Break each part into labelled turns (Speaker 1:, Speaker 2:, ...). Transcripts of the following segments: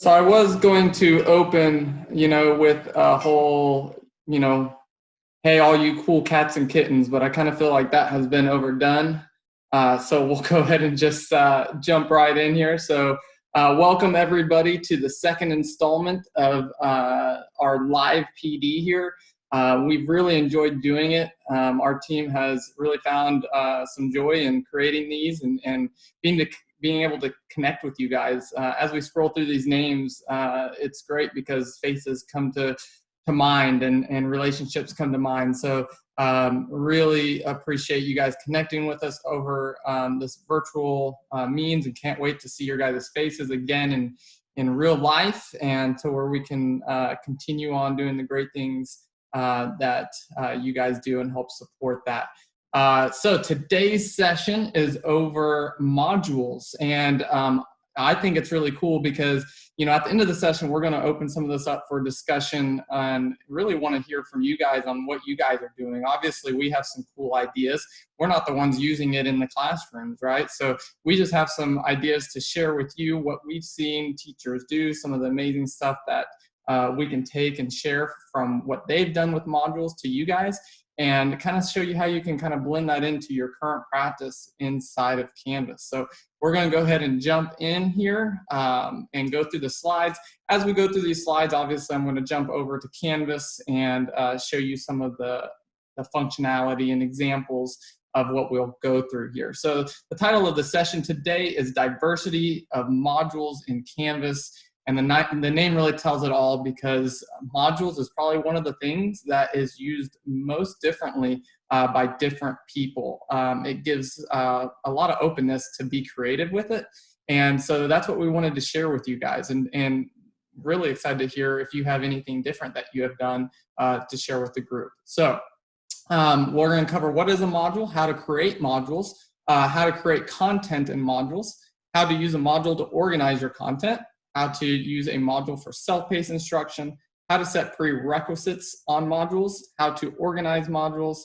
Speaker 1: So I was going to open, with a whole, hey, all you cool cats and kittens, but I kind of feel like that has been overdone. So we'll go ahead and just jump right in here. So welcome everybody to the second installment of our live PD here. We've really enjoyed doing it. Our team has really found some joy in creating these and being able to connect with you guys. As we scroll through these names, it's great because faces come to mind and relationships come to mind. So really appreciate you guys connecting with us over this virtual means, and can't wait to see your guys' faces again in real life, and to where we can continue on doing the great things that you guys do and help support that. So today's session is over modules, and I think it's really cool because at the end of the session, we're going to open some of this up for discussion and really want to hear from you guys on what you guys are doing. Obviously, we have some cool ideas. We're not the ones using it in the classrooms, right? So we just have some ideas to share with you, what we've seen teachers do, some of the amazing stuff that we can take and share from what they've done with modules to you guys, and kind of show you how you can kind of blend that into your current practice inside of Canvas. So we're going to go ahead and jump in here and go through the slides. As we go through these slides, obviously I'm going to jump over to Canvas and show you some of the functionality and examples of what we'll go through here. So the title of the session today is Diversity of Modules in Canvas. And the name really tells it all, because modules is probably one of the things that is used most differently by different people. It gives a lot of openness to be creative with it. And so that's what we wanted to share with you guys, and really excited to hear if you have anything different that you have done to share with the group. So we're going to cover what is a module, how to create modules, how to create content in modules, how to use a module to organize your content, how to use a module for self-paced instruction, how to set prerequisites on modules, how to organize modules,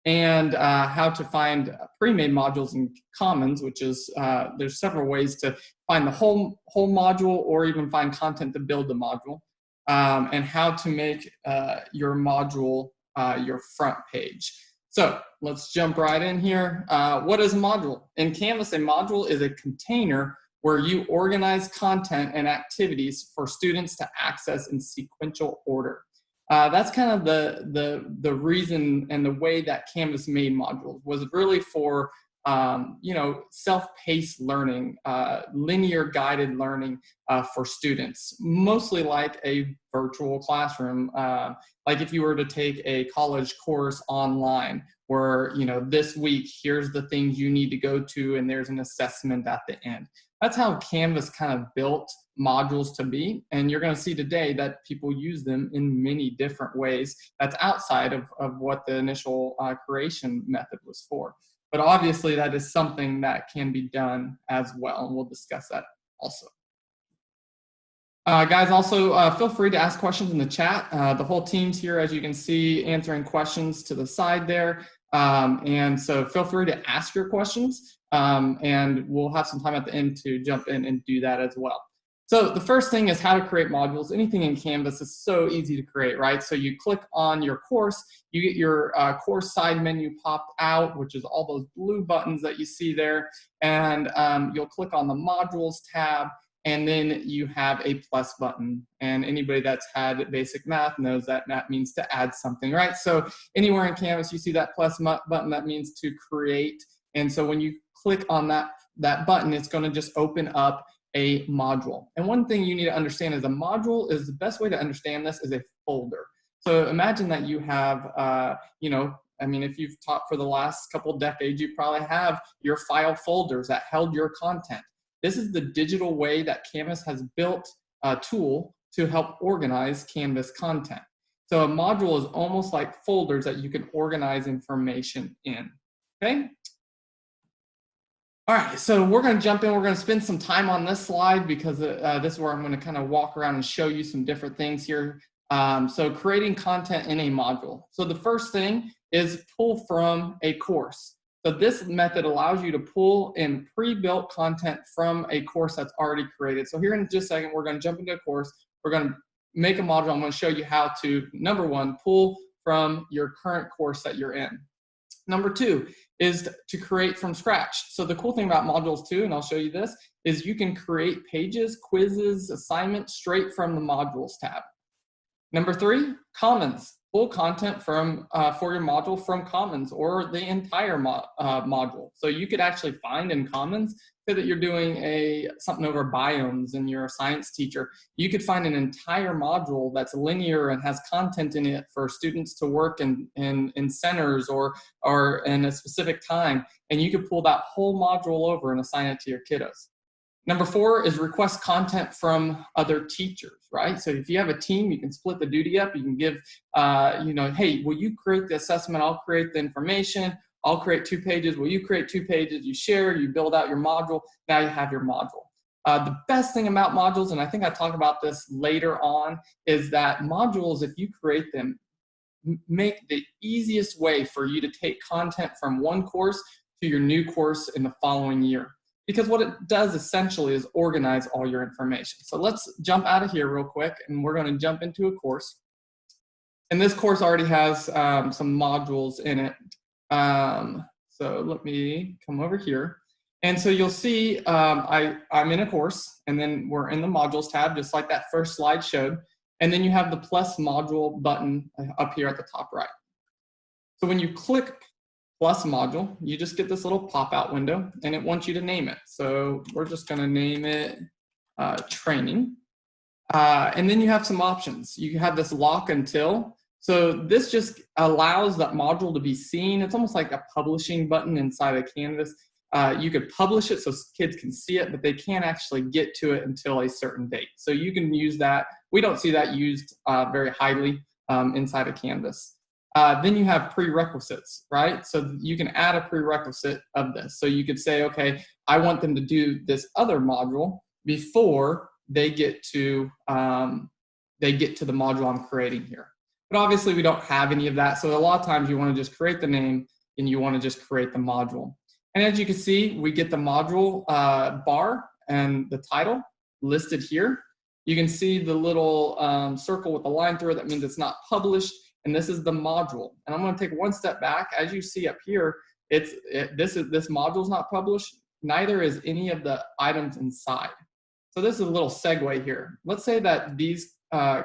Speaker 1: and how to find pre-made modules in Commons, which is, there's several ways to find the whole module or even find content to build the module, and how to make your module your front page. So let's jump right in here. What is a module? In Canvas, a module is a container where you organize content and activities for students to access in sequential order. That's kind of the reason and the way that Canvas made modules, was really for self-paced learning, linear guided learning for students, mostly like a virtual classroom. Like if you were to take a college course online, where this week here's the things you need to go to, and there's an assessment at the end. That's how Canvas kind of built modules to be, and you're going to see today that people use them in many different ways that's outside of what the initial creation method was for. But obviously that is something that can be done as well, and we'll discuss that also. Guys, also feel free to ask questions in the chat. The whole team's here, as you can see, answering questions to the side there. And so feel free to ask your questions, and we'll have some time at the end to jump in and do that as well. So the first thing is how to create modules. Anything in Canvas is so easy to create, right? So you click on your course, you get your course side menu popped out, which is all those blue buttons that you see there. And you'll click on the modules tab, and then you have a plus button. And anybody that's had basic math knows that that means to add something, right? So anywhere in Canvas you see that plus button, that means to create. And so when you click on that button, it's going to just open up a module. And one thing you need to understand is a module is, the best way to understand this is a folder. So imagine that you have, if you've taught for the last couple decades, you probably have your file folders that held your content. This is the digital way that Canvas has built a tool to help organize Canvas content. So a module is almost like folders that you can organize information in, okay? All right, so we're going to jump in. We're going to spend some time on this slide because this is where I'm going to kind of walk around and show you some different things here. So creating content in a module. So the first thing is pull from a course. So this method allows you to pull in pre-built content from a course that's already created. So here in just a second, we're going to jump into a course. We're going to make a module. I'm going to show you how to, number one, pull from your current course that you're in. Number two is to create from scratch. So the cool thing about modules too, and I'll show you this, is you can create pages, quizzes, assignments straight from the modules tab. Number three, commons. Pull content from for your module from commons or the entire module. So you could actually find in commons, say that you're doing something over biomes and you're a science teacher, you could find an entire module that's linear and has content in it for students to work in centers or in a specific time, and you could pull that whole module over and assign it to your kiddos. Number four is request content from other teachers, right? So if you have a team, you can split the duty up. You can give, hey, will you create the assessment? I'll create the information. I'll create 2 pages. Will you create 2 pages? You share, you build out your module. Now you have your module. The best thing about modules, and I think I talk about this later on, is that modules, if you create them, make the easiest way for you to take content from one course to your new course in the following year. Because what it does essentially is organize all your information. So let's jump out of here real quick, and we're going to jump into a course. And this course already has some modules in it. So let me come over here. And so you'll see I'm in a course, and then we're in the modules tab, just like that first slide showed. And then you have the plus module button up here at the top right. So when you click plus module, you just get this little pop-out window, and it wants you to name it. So we're just going to name it training. And then you have some options. You have this lock until. So this just allows that module to be seen. It's almost like a publishing button inside of Canvas. You could publish it so kids can see it, but they can't actually get to it until a certain date. So you can use that. We don't see that used very highly inside of Canvas. Then you have prerequisites, right? So you can add a prerequisite of this. So you could say, okay, I want them to do this other module before they get to the module I'm creating here. But obviously we don't have any of that. So a lot of times you want to just create the name and you want to just create the module. And as you can see, we get the module bar and the title listed here. You can see the little circle with the line through it. That means it's not published. And this is the module. And I'm going to take one step back. As you see up here, this module is not published. Neither is any of the items inside. So this is a little segue here. Let's say that these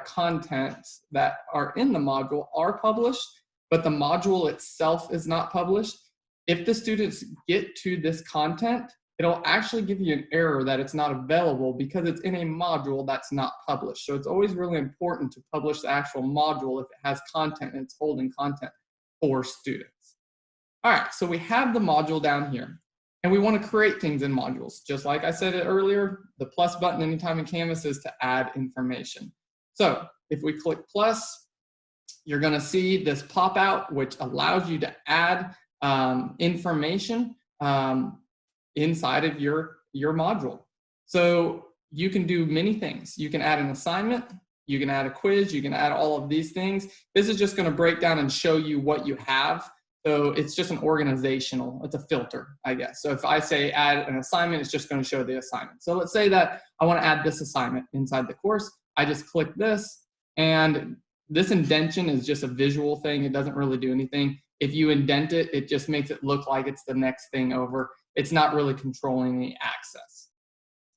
Speaker 1: contents that are in the module are published, but the module itself is not published. If the students get to this content, it'll actually give you an error that it's not available because it's in a module that's not published. So it's always really important to publish the actual module if it has content and it's holding content for students. All right, so we have the module down here, and we want to create things in modules. Just like I said earlier, the plus button anytime in Canvas is to add information. So if we click plus, you're going to see this pop out, which allows you to add information inside of your module. So you can do many things. You can add an assignment, you can add a quiz, you can add all of these things. This is just going to break down and show you what you have. So it's just an organizational, it's a filter, I guess. So if I say add an assignment, it's just going to show the assignment. So let's say that I want to add this assignment inside the course. I just click this, and this indentation is just a visual thing. It doesn't really do anything. If you indent it, it just makes it look like it's the next thing over. It's not really controlling the access.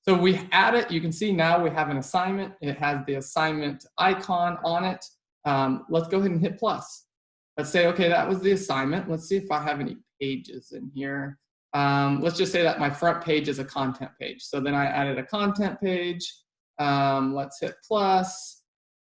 Speaker 1: So we add it. You can see now we have an assignment. It has the assignment icon on it. Let's go ahead and hit plus. Let's say, okay, that was the assignment. Let's see if I have any pages in here. Let's just say that my front page is a content page. So then I added a content page. Let's hit plus.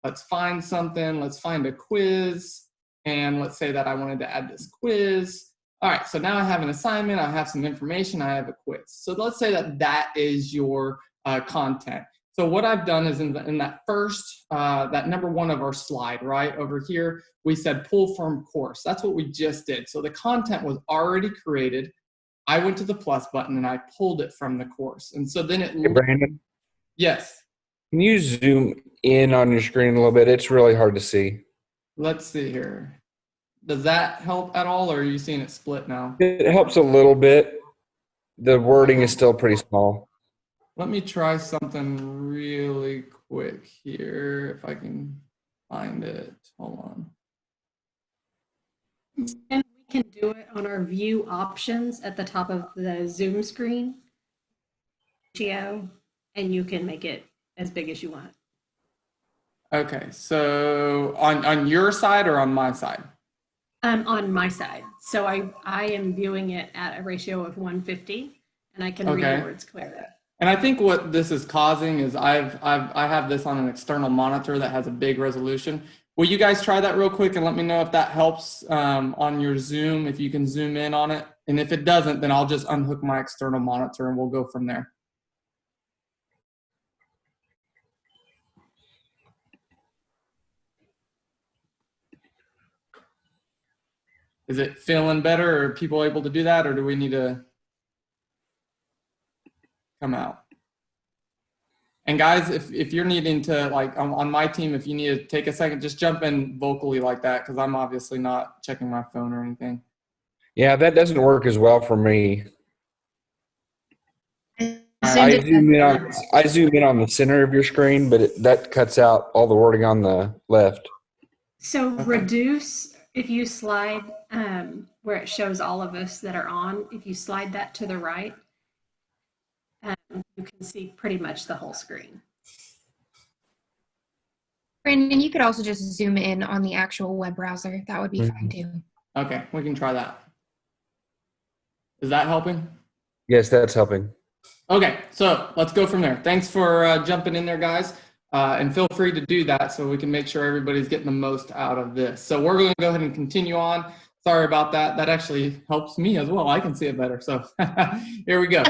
Speaker 1: Let's find something. Let's find a quiz. And let's say that I wanted to add this quiz. All right, so now I have an assignment, I have some information, I have a quiz. So let's say that that is your content. So what I've done is in that first, that number one of our slide, right over here, we said pull from course. That's what we just did. So the content was already created. I went to the plus button and I pulled it from the course. And so then it—
Speaker 2: Hey, Brandon,
Speaker 1: Yes.
Speaker 2: can you zoom in on your screen a little bit? It's really hard to see.
Speaker 1: Let's see here. Does that help at all, or are you seeing it split now?
Speaker 2: It helps a little bit. The wording is still pretty small.
Speaker 1: Let me try something really quick here, if I can find it. Hold on.
Speaker 3: And we can do it on our view options at the top of the Zoom screen, and you can make it as big as you want.
Speaker 1: Okay, so on your side or on my side?
Speaker 3: On my side. So I am viewing it at a ratio of 150, and I can read
Speaker 1: Okay.
Speaker 3: the words clearly.
Speaker 1: And I think what this is causing is I have this on an external monitor that has a big resolution. Will you guys try that real quick and let me know if that helps on your Zoom, if you can zoom in on it? And if it doesn't, then I'll just unhook my external monitor and we'll go from there. Is it feeling better? Are people able to do that, or do we need to come out? And guys, if you're needing to, like on my team, if you need to take a second, just jump in vocally like that, because I'm obviously not checking my phone or anything.
Speaker 2: Yeah, that doesn't work as well for me.
Speaker 3: I
Speaker 2: I zoom in on the center of your screen, but that cuts out all the wording on the left.
Speaker 3: So
Speaker 1: Okay.
Speaker 3: reduce, if you slide where it shows all of us that are on, if you slide that to the right, you can see pretty much the whole screen.
Speaker 4: Brandon, you could also just zoom in on the actual web browser. That would be fine too.
Speaker 1: Okay, we can try that. Is that helping?
Speaker 2: Yes, that's helping.
Speaker 1: Okay, so let's go from there. Thanks for jumping in there, guys. And feel free to do that so we can make sure everybody's getting the most out of this. So we're going to go ahead and continue on. Sorry about that. That actually helps me as well. I can see it better. So here we go.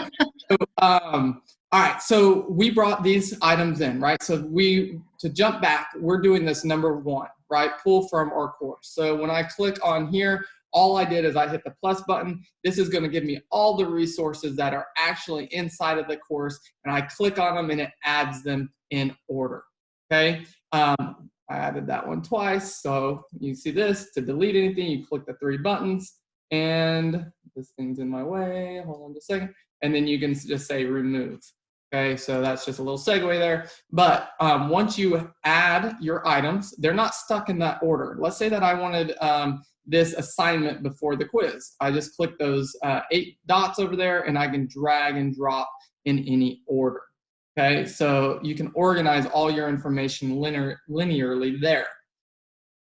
Speaker 1: So, all right, so we brought these items in, right? So to jump back, we're doing this number one, right? Pull from our course. So when I click on here, all I did is I hit the plus button. This is going to give me all the resources that are actually inside of the course, and I click on them and it adds them in order, okay? I added that one twice, so you see this. To delete anything, you click the three buttons, and this thing's in my way. Hold on just a second. And then you can just say remove. Okay, so that's just a little segue there. But once you add your items, they're not stuck in that order. Let's say that I wanted this assignment before the quiz. I just click those 8 dots over there and I can drag and drop in any order. Okay, so you can organize all your information linearly there.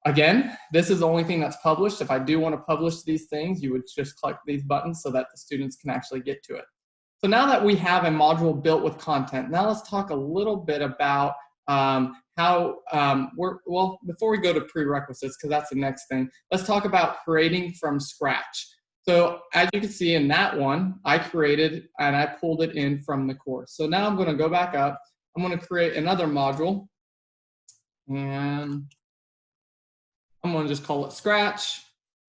Speaker 1: Again, this is the only thing that's published. If I do want to publish these things, you would just click these buttons so that the students can actually get to it. So now that we have a module built with content, now let's talk a little bit about well, before we go to prerequisites, because that's the next thing, let's talk about creating from scratch. So as you can see in that one, I created and I pulled it in from the course. So now I'm going to go back up. I'm going to create another module, and I'm going to just call it scratch.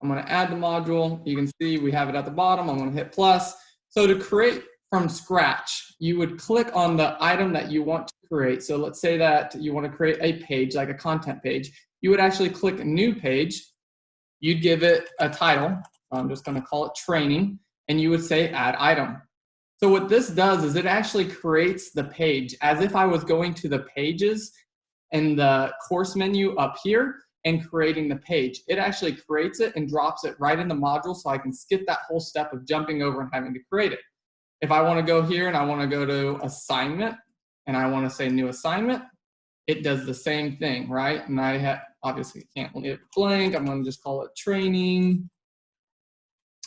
Speaker 1: I'm going to add the module. You can see we have it at the bottom. I'm going to hit plus. So to create from scratch, you would click on the item that you want to create. So let's say that you want to create a page, like a content page. You would actually click new page. You'd give it a title. I'm just going to call it training, and you would say add item. So what this does is it actually creates the page as if I was going to the pages in the course menu up here and creating the page. It actually creates it and drops it right in the module, so I can skip that whole step of jumping over and having to create it. If I want to go here and I want to go to assignment and I want to say new assignment, it does the same thing, right? And I obviously can't leave it blank. I'm going to just call it training.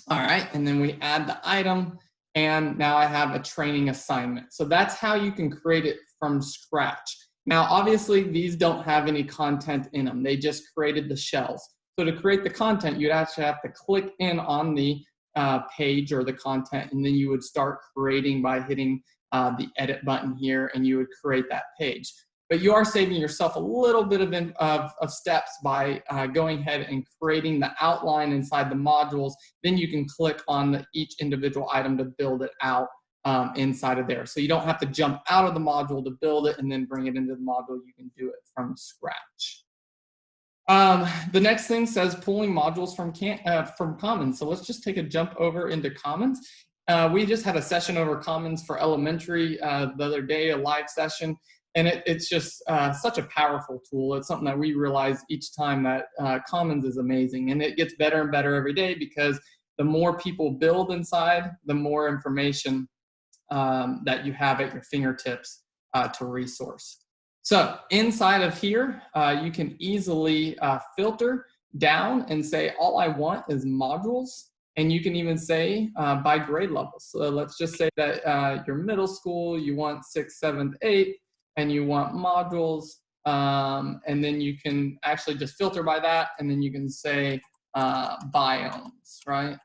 Speaker 1: All right, and then we add the item, and now I have a training assignment. So that's how you can create it from scratch. Now, obviously, these don't have any content in them. They just created the shells. So to create the content, you'd actually have to click in on the page or the content, and then you would start creating by hitting the edit button here, and you would create that page. But you are saving yourself a little bit of steps by going ahead and creating the outline inside the modules. Then you can click on each individual item to build it out inside of there. So you don't have to jump out of the module to build it and then bring it into the module. You can do it from scratch. The next thing says pulling modules from Commons. So let's just take a jump over into Commons. We just had a session over Commons for elementary the other day, a live session, and it's just such a powerful tool. It's something that we realize each time that Commons is amazing, and it gets better and better every day because the more people build inside, the more information that you have at your fingertips to resource. So inside of here, you can easily filter down and say, all I want is modules. And you can even say by grade level. So let's just say that your middle school, you want 6th, 7th, 8th, and you want modules. And then you can actually just filter by that. And then you can say biomes, right?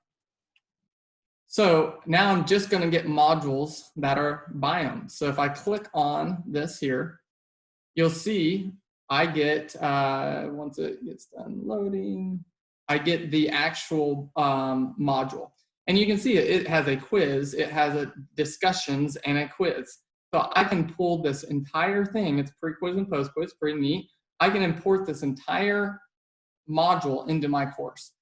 Speaker 1: So now I'm just going to get modules that are biomes. So if I click on this here, you'll see I get, once it gets done loading, I get the actual module. And you can see it has a quiz, it has a discussions and a quiz. So I can pull this entire thing, it's pre-quiz and post-quiz, pretty neat. I can import this entire module into my course.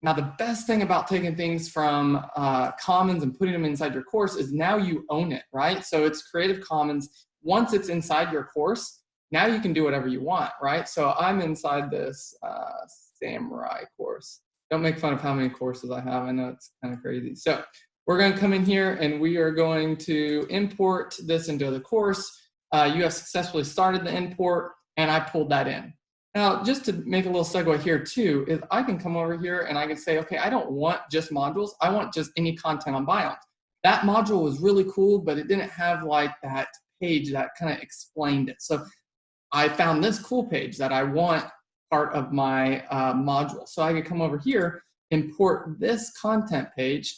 Speaker 1: Now, the best thing about taking things from Commons and putting them inside your course is now you own it, right? So it's Creative Commons. Once it's inside your course, now you can do whatever you want, right? So I'm inside this Samurai course. Don't make fun of how many courses I have. I know it's kind of crazy. So we're going to come in here and we are going to import this into the course. You have successfully started the import and I pulled that in. Now, just to make a little segue here too, is I can come over here and I can say, okay, I don't want just modules. I want just any content on biomes. That module was really cool, but it didn't have like that page that kind of explained it. So I found this cool page that I want part of my module. So I could come over here, import this content page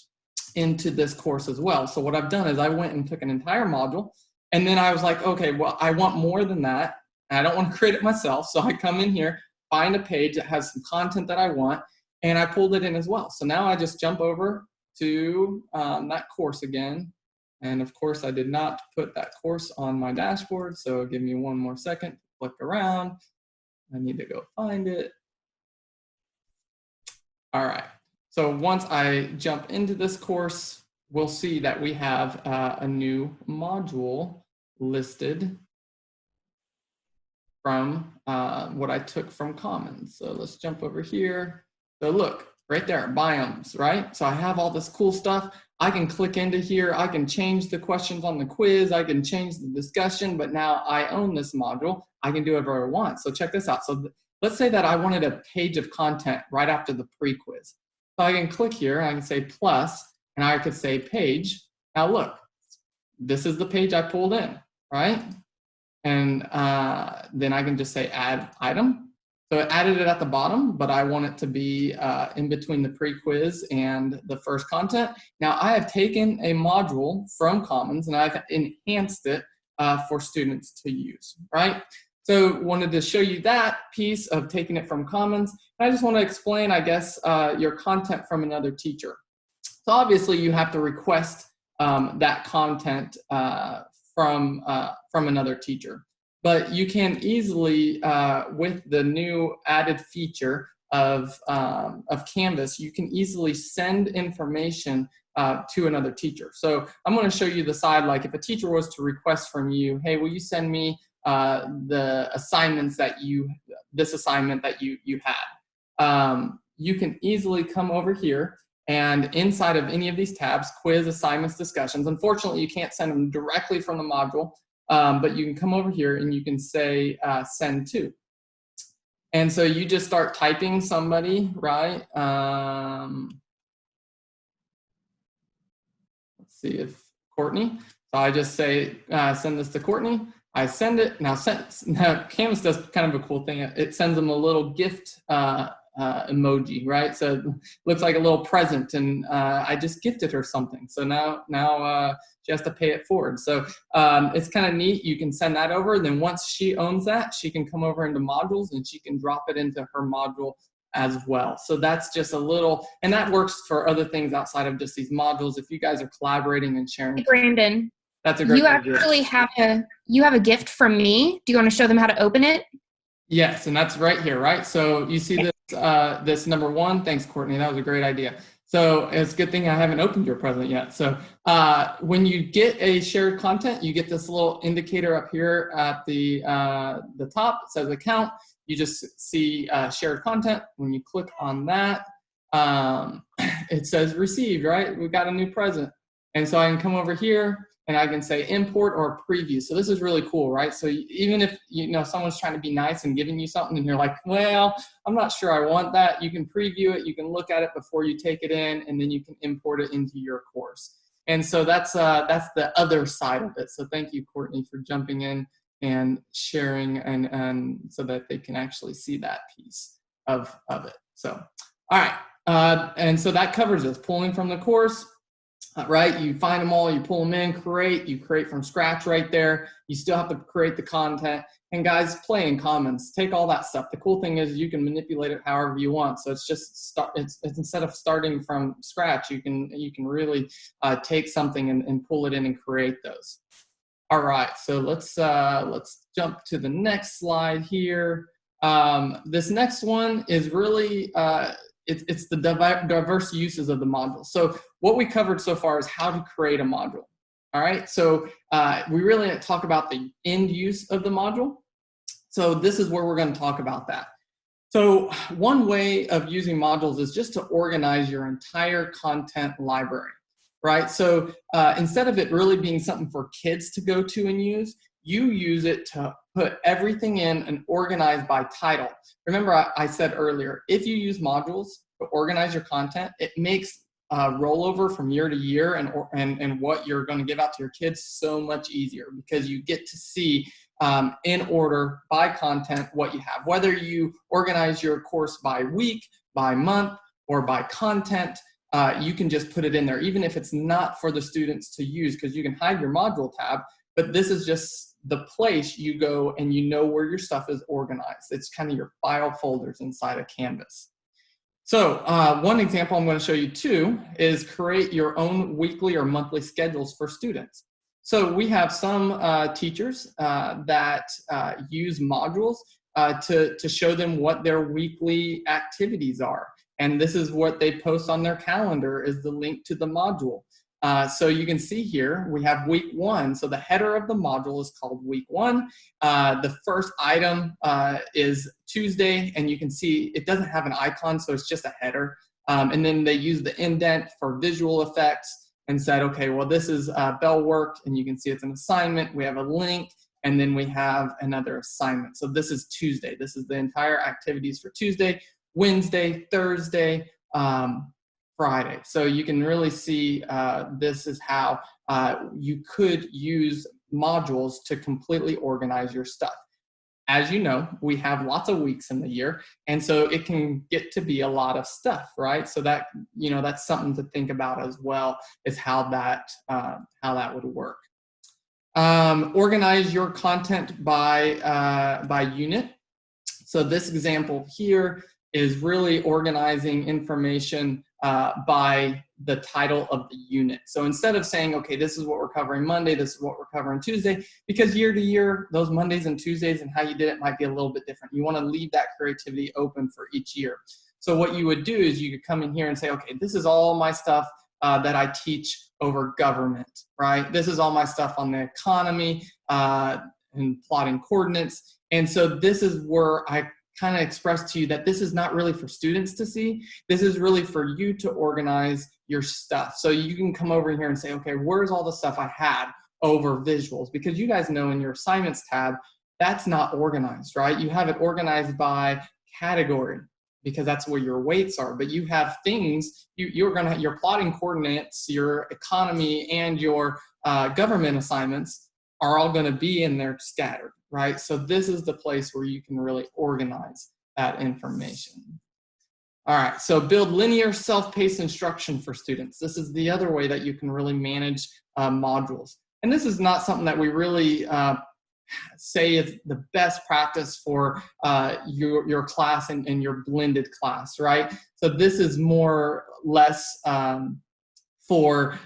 Speaker 1: into this course as well. So what I've done is I went and took an entire module and then I was like, okay, well, I want more than that. I don't want to create it myself. So I come in here, find a page that has some content that I want, and I pulled it in as well. So now I just jump over to that course again. And of course, I did not put that course on my dashboard. So give me one more second to click around. I need to go find it. All right. So once I jump into this course, we'll see that we have a new module listed from what I took from Commons. So let's jump over here. So look, right there, biomes, right? So I have all this cool stuff. I can click into here. I can change the questions on the quiz. I can change the discussion, but now I own this module. I can do whatever I want. So check this out. So let's say that I wanted a page of content right after the pre-quiz. So I can click here, I can say plus, and I could say page. Now look, this is the page I pulled in, right? And then I can just say add item. So it added it at the bottom, but I want it to be in between the pre-quiz and the first content. Now I have taken a module from Commons and I've enhanced it for students to use, right? So wanted to show you that piece of taking it from Commons. I just want to explain, I guess, your content from another teacher. So obviously you have to request that content from another teacher. But you can easily, with the new added feature of Canvas, you can easily send information to another teacher. So I'm going to show you the side, like if a teacher was to request from you, hey, will you send me the assignments that this assignment that you had? You can easily come over here and inside of any of these tabs, quiz, assignments, discussions. Unfortunately, you can't send them directly from the module. But you can come over here and you can say send to. And so you just start typing somebody, right? Let's see if Courtney. So I just say send this to Courtney. I send it. Now Canvas does kind of a cool thing. It sends them a little gift emoji, right? So it looks like a little present, and I just gifted her something. So now she has to pay it forward. So it's kind of neat. You can send that over. Then once she owns that, she can come over into modules and she can drop it into her module as well. So that's just a little, and that works for other things outside of just these modules. If you guys are collaborating and sharing.
Speaker 4: Hey, Brandon,
Speaker 1: that's a great
Speaker 4: you
Speaker 1: idea.
Speaker 4: actually have a gift from me. Do you want to show them how to open it?
Speaker 1: Yes, and that's right here, right? So you see this, this number one. Thanks, Courtney. That was a great idea. So it's a good thing I haven't opened your present yet. So when you get a shared content, you get this little indicator up here at the top. It says account. You just see shared content. When you click on that, it says received, right? We've got a new present. And so I can come over here and I can say import or preview. So this is really cool, right? So even if someone's trying to be nice and giving you something and you're like, well, I'm not sure I want that, you can preview it, you can look at it before you take it in, and then you can import it into your course. And so that's the other side of it. So thank you, Courtney, for jumping in and sharing and so that they can actually see that piece of it. So, all right. And so that covers us, pulling from the course. Right, you find them all, you pull them in, you create from scratch right there. You still have to create the content. And guys, play in commons, take all that stuff. The cool thing is you can manipulate it however you want. So it's just it's instead of starting from scratch, you can really take something and pull it in and create those. All right, so let's jump to the next slide here. This next one is really it's the diverse uses of the module. So what we covered so far is how to create a module. All right, so we really didn't talk about the end use of the module. So this is where we're going to talk about that. So one way of using modules is just to organize your entire content library, right? So instead of it really being something for kids to go to and use, you use it to put everything in and organize by title. Remember, I said earlier, if you use modules to organize your content, it makes rollover from year to year and what you're going to give out to your kids so much easier, because you get to see in order by content what you have. Whether you organize your course by week, by month, or by content, you can just put it in there, even if it's not for the students to use, because you can hide your module tab, but this is just the place you go and you know where your stuff is organized. It's kind of your file folders inside of Canvas. So one example I'm going to show you too is create your own weekly or monthly schedules for students. So we have some teachers that use modules to show them what their weekly activities are. And this is what they post on their calendar, is the link to the module. So you can see here, we have week 1. So the header of the module is called week 1. The first item is Tuesday, and you can see it doesn't have an icon, so it's just a header. And then they use the indent for visual effects and said, okay, well, this is bell work, and you can see it's an assignment. We have a link, and then we have another assignment. So this is Tuesday. This is the entire activities for Tuesday, Wednesday, Thursday, Friday. So you can really see this is how you could use modules to completely organize your stuff. As you know, we have lots of weeks in the year, and so it can get to be a lot of stuff, right? So that, that's something to think about as well, is how that would work. Organize your content by unit. So this example here is really organizing information by the title of the unit. So instead of saying, okay, this is what we're covering Monday, this is what we're covering Tuesday, because year to year, those Mondays and Tuesdays and how you did it might be a little bit different. You want to leave that creativity open for each year. So what you would do is you could come in here and say, okay, this is all my stuff that I teach over government, right? This is all my stuff on the economy and plotting coordinates. And so this is where I kind of express to you that this is not really for students to see. This is really for you to organize your stuff. So you can come over here and say, okay, where's all the stuff I had over visuals? Because you guys know in your assignments tab, that's not organized, right? You have it organized by category, because that's where your weights are. But you have things, your plotting coordinates, your economy, and your government assignments are all going to be in there scattered, right? So this is the place where you can really organize that information. All right, so build linear self-paced instruction for students. This is the other way that you can really manage modules. And this is not something that we really say is the best practice for your class and your blended class, right? So this is more or less for,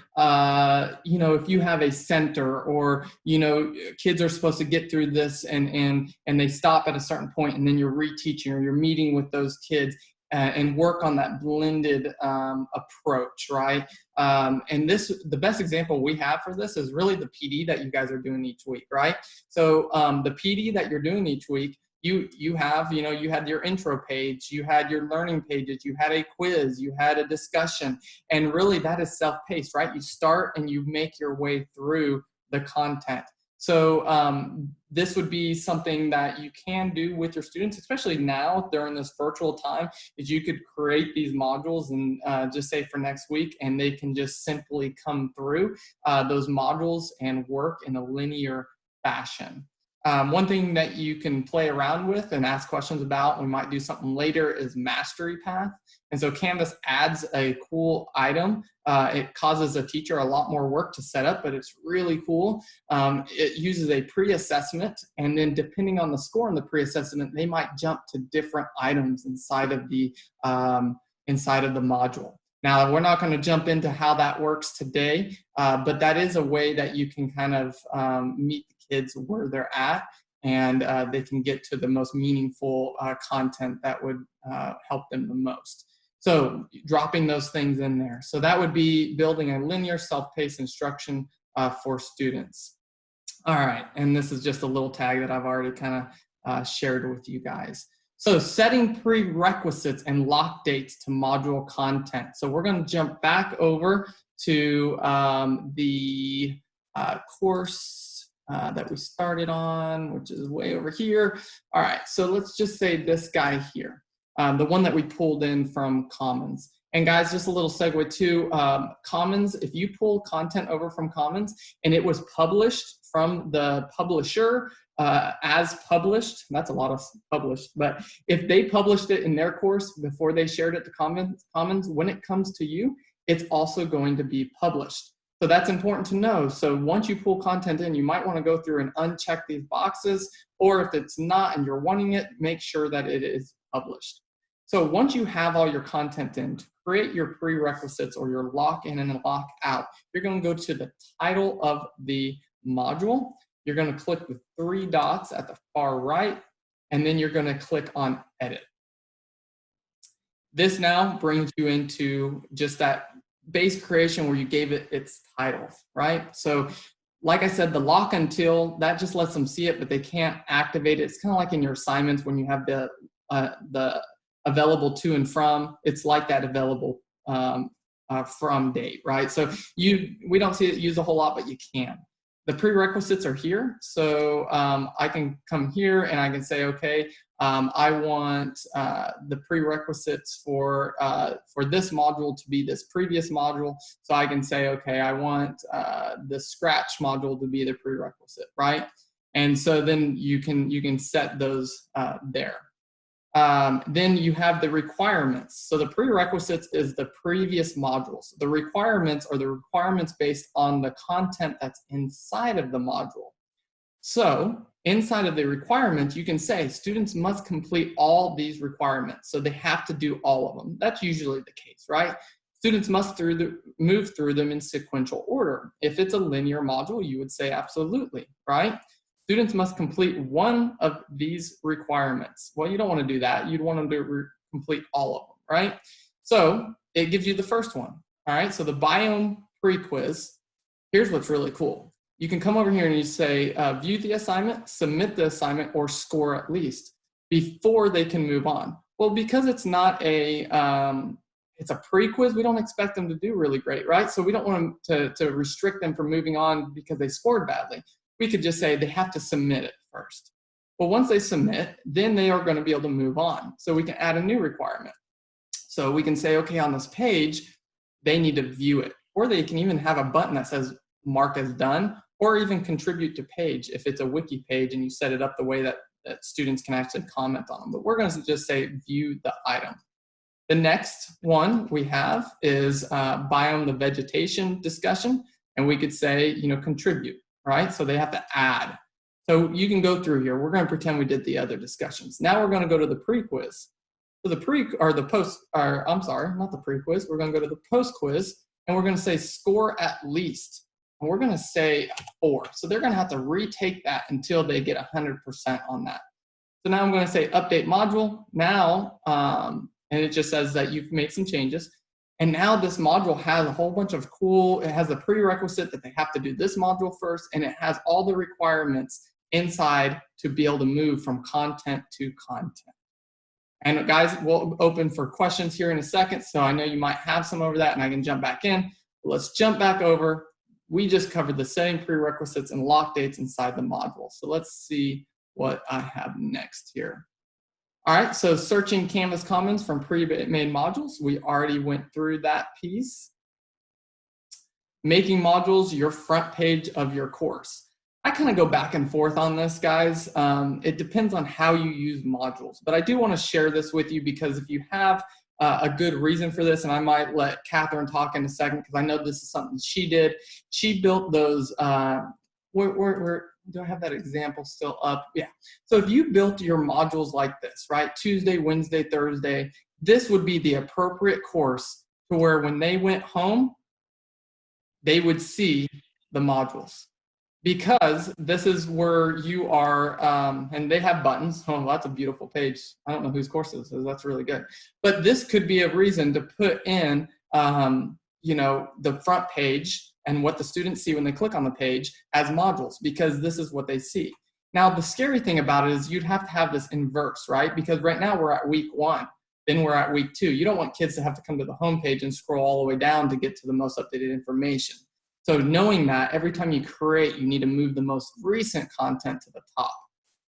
Speaker 1: you know, if you have a center, or, you know, kids are supposed to get through this and they stop at a certain point, and then you're reteaching, or you're meeting with those kids and work on that blended approach, right? And the best example we have for this is really the PD that you guys are doing each week, right? So the PD that you're doing each week, you have, you know, you had your intro page, you had your learning pages, you had a quiz, you had a discussion, and really that is self-paced, right? You start and you make your way through the content. So this would be something that you can do with your students, especially now during this virtual time, is you could create these modules and just say for next week, and they can just simply come through those modules and work in a linear fashion. One thing that you can play around with and ask questions about, we might do something later, is mastery path. And so Canvas adds a cool item. It causes a teacher a lot more work to set up, but it's really cool. It uses a pre-assessment, and then depending on the score in the pre-assessment, they might jump to different items inside of the module. Now, we're not going to jump into how that works today, but that is a way that you can kind of meet the kids where they're at, and they can get to the most meaningful content that would help them the most. So dropping those things in there. So that would be building a linear self-paced instruction for students. All right, and this is just a little tag that I've already kind of shared with you guys. So setting prerequisites and lock dates to module content. So we're going to jump back over to the course that we started on, which is way over here. All right, so let's just say this guy here, the one that we pulled in from Commons. And guys, just a little segue too, Commons, if you pull content over from Commons and it was published from the publisher as published, that's a lot of published, but if they published it in their course before they shared it to Commons, when it comes to you, it's also going to be published. So that's important to know. So once you pull content in, you might want to go through and uncheck these boxes, or if it's not and you're wanting it, make sure that it is published. So once you have all your content in, to create your prerequisites or your lock in and lock out, you're going to go to the title of the module. You're going to click the 3 dots at the far right, and then you're going to click on edit. This now brings you into just that base creation where you gave it its title, right? So like I said, the lock until, that just lets them see it, but they can't activate it. It's kind of like in your assignments when you have the available to and from, it's like that available from date, right? So we don't see it used a whole lot, but you can. The prerequisites are here. So I can come here and I can say, okay, I want the prerequisites for this module to be this previous module. So I can say, okay, I want the Scratch module to be the prerequisite, right? And so then you can set those there. Then you have the requirements. So the prerequisites is the previous modules. The requirements are the requirements based on the content that's inside of the module. So inside of the requirements, you can say students must complete all these requirements. So they have to do all of them. That's usually the case, right? Students must move through them in sequential order. If it's a linear module, you would say absolutely, right? Students must complete one of these requirements. Well, you don't want to do that. You'd want them to complete all of them, right? So it gives you the first one, all right? So the biome pre-quiz, here's what's really cool. You can come over here and you say, view the assignment, submit the assignment, or score at least before they can move on. Well, because it's not it's a pre-quiz, we don't expect them to do really great, right? So we don't want them to restrict them from moving on because they scored badly. We could just say they have to submit it first. Well, once they submit, then they are going to be able to move on. So we can add a new requirement. So we can say, okay, on this page, they need to view it. Or they can even have a button that says mark as done, or even contribute to page if it's a wiki page and you set it up the way that students can actually comment on them. But we're going to just say view the item. The next one we have is biome the vegetation discussion. And we could say, contribute. Right? So they have to add. So you can go through here. We're going to pretend we did the other discussions. Now we're going to go to the pre-quiz. So not the pre-quiz. We're going to go to the post-quiz. and we're going to say score at least, and we're going to say 4. So they're going to have to retake that until they get 100% on that. So now I'm going to say update module now, and it just says that you've made some changes. And now this module has a whole bunch of it has a prerequisite that they have to do this module first, and it has all the requirements inside to be able to move from content to content. And guys, we'll open for questions here in a second, so I know you might have some over that and I can jump back in. But let's jump back over. We just covered the setting prerequisites and lock dates inside the module. So let's see what I have next here. All right, so searching Canvas Commons from pre-made modules. We already went through that piece. Making modules your front page of your course. I kind of go back and forth on this, guys. It depends on how you use modules, but I do want to share this with you because if you have a good reason for this, and I might let Catherine talk in a second because I know this is something she did. She built those, where do I have that example still up? Yeah. So if you built your modules like this, right? Tuesday, Wednesday, Thursday, this would be the appropriate course to where when they went home, they would see the modules. Because this is where you are, and they have buttons. Oh, that's a beautiful page. I don't know whose course this is. That's really good. But this could be a reason to put in, you know, the front page and what the students see when they click on the page as modules, because this is what they see. Now, the scary thing about it is you'd have to have this inverse, right? Because right now we're at week 1, then we're at week 2. You don't want kids to have to come to the home page and scroll all the way down to get to the most updated information. So knowing that, every time you create, you need to move the most recent content to the top.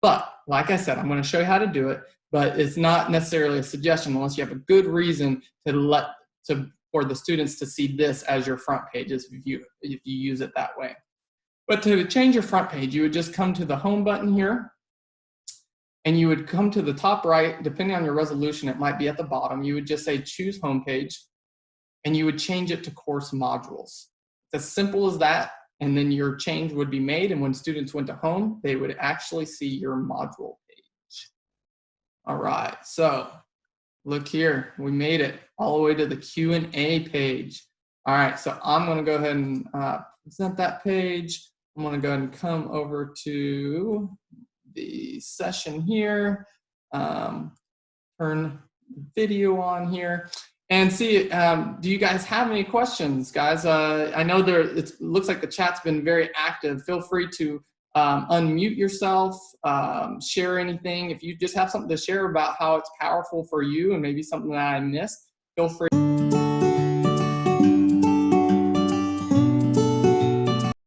Speaker 1: But like I said, I'm going to show you how to do it, but it's not necessarily a suggestion unless you have a good reason for the students to see this as your front pages if you use it that way. But to change your front page, you would just come to the home button here, and you would come to the top right. Depending on your resolution, it might be at the bottom. You would just say choose home page, and you would change it to course modules. It's as simple as that, and then your change would be made, and when students went to home, they would actually see your module page. All right, so look here, we made it all the way to the Q&A page. All right, so I'm gonna go ahead and present that page. I'm gonna go ahead and come over to the session here, turn the video on here. And see, do you guys have any questions, guys? I know it looks like the chat's been very active. Feel free to unmute yourself, share anything. If you just have something to share about how it's powerful for you and maybe something that I missed, feel free.